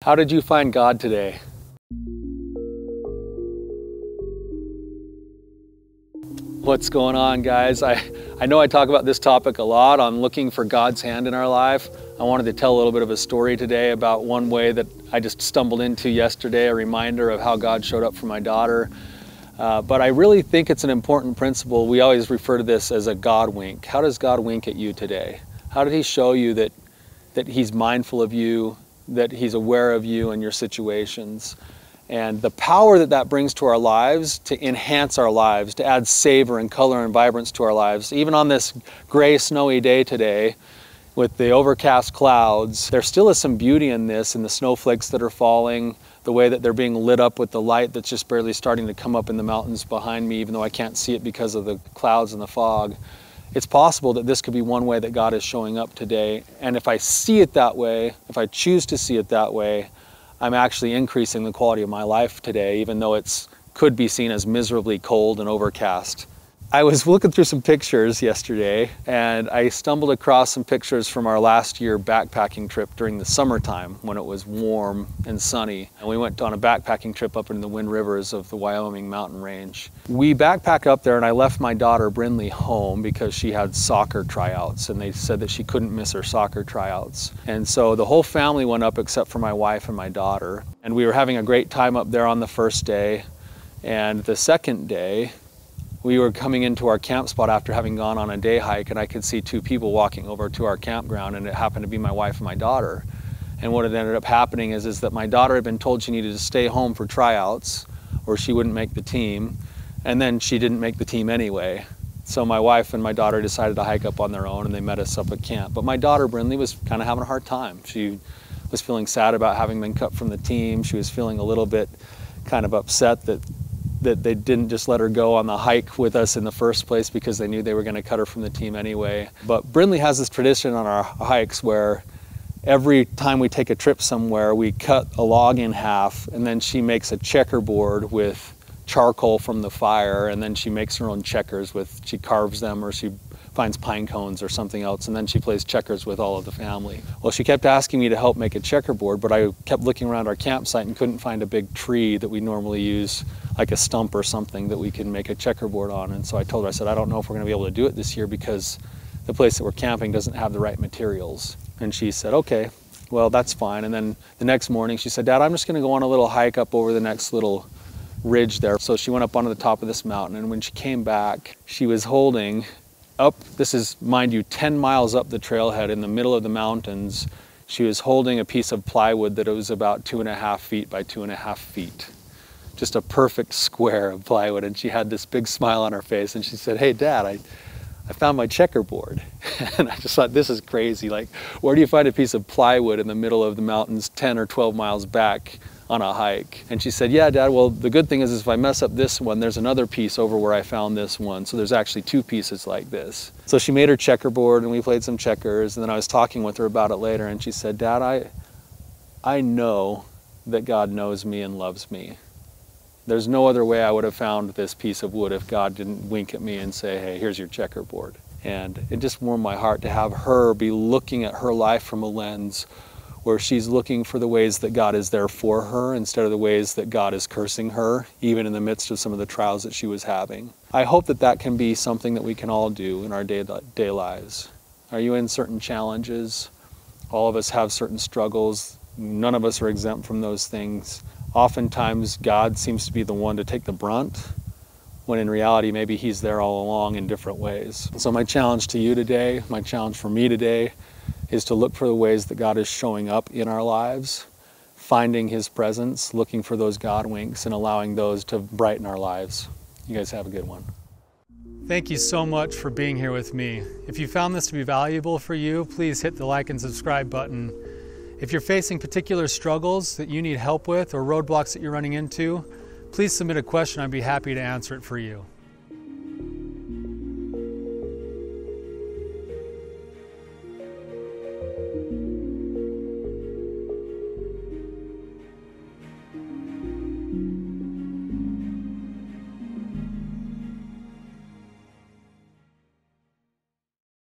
How did you find God today? What's going on, guys? I know I talk about this topic a lot on looking for God's hand in our life. I wanted to tell a little bit of a story today about one way that I just stumbled into yesterday, a reminder of how God showed up for my daughter. But I really think it's an important principle. We always refer to this as a God wink. How does God wink at you today? How did He show you that He's mindful of you, that He's aware of you and your situations? And the power that that brings to our lives, to enhance our lives, to add savor and color and vibrance to our lives. Even on this gray, snowy day today, with the overcast clouds, there still is some beauty in this, in the snowflakes that are falling, the way that they're being lit up with the light that's just barely starting to come up in the mountains behind me, even though I can't see it because of the clouds and the fog. It's possible that this could be one way that God is showing up today. And if I see it that way, if I choose to see it that way, I'm actually increasing the quality of my life today, even though it could be seen as miserably cold and overcast. I was looking through some pictures yesterday, and I stumbled across some pictures from our last year backpacking trip during the summertime when it was warm and sunny. And we went on a backpacking trip up into the Wind Rivers of the Wyoming mountain range. We backpacked up there, and I left my daughter Brindley home because she had soccer tryouts, and they said that she couldn't miss her soccer tryouts. And so the whole family went up except for my wife and my daughter. And we were having a great time up there on the first day. And the second day, we were coming into our camp spot after having gone on a day hike, and I could see two people walking over to our campground, and it happened to be my wife and my daughter. And what had ended up happening is that my daughter had been told she needed to stay home for tryouts or she wouldn't make the team, and then she didn't make the team anyway. So my wife and my daughter decided to hike up on their own, and they met us up at camp. But my daughter, Brindley, was kind of having a hard time. She was feeling sad about having been cut from the team. She was feeling a little bit kind of upset that they didn't just let her go on the hike with us in the first place because they knew they were going to cut her from the team anyway. But Brindley has this tradition on our hikes where every time we take a trip somewhere, we cut a log in half, and then she makes a checkerboard with charcoal from the fire, and then she makes her own checkers she carves them, or she finds pine cones or something else, and then she plays checkers with all of the family. Well, she kept asking me to help make a checkerboard, but I kept looking around our campsite and couldn't find a big tree that we normally use, like a stump or something that we can make a checkerboard on. And so I told her, I said, I don't know if we're gonna be able to do it this year because the place that we're camping doesn't have the right materials. And she said, okay, well, that's fine. And then the next morning she said, Dad, I'm just gonna go on a little hike up over the next little ridge there. So she went up onto the top of this mountain, and when she came back, she was holding up, this is, mind you, 10 miles up the trailhead in the middle of the mountains, she was holding a piece of plywood that was about 2.5 feet by 2.5 feet. Just a perfect square of plywood, and she had this big smile on her face, and she said, hey Dad, I found my checkerboard. And I just thought, this is crazy. Like, where do you find a piece of plywood in the middle of the mountains 10 or 12 miles back on a hike? And she said, yeah, Dad, well, the good thing is if I mess up this one, there's another piece over where I found this one. So there's actually two pieces like this. So she made her checkerboard, and we played some checkers, and then I was talking with her about it later, and she said, Dad, I know that God knows me and loves me. There's no other way I would have found this piece of wood if God didn't wink at me and say, hey, here's your checkerboard. And it just warmed my heart to have her be looking at her life from a lens where she's looking for the ways that God is there for her instead of the ways that God is cursing her, even in the midst of some of the trials that she was having. I hope that that can be something that we can all do in our day lives. Are you in certain challenges? All of us have certain struggles. None of us are exempt from those things. Oftentimes, God seems to be the one to take the brunt, when in reality, maybe He's there all along in different ways. So my challenge to you today, my challenge for me today, is to look for the ways that God is showing up in our lives, finding His presence, looking for those God winks, and allowing those to brighten our lives. You guys have a good one. Thank you so much for being here with me. If you found this to be valuable for you, please hit the like and subscribe button. If you're facing particular struggles that you need help with or roadblocks that you're running into, please submit a question. I'd be happy to answer it for you.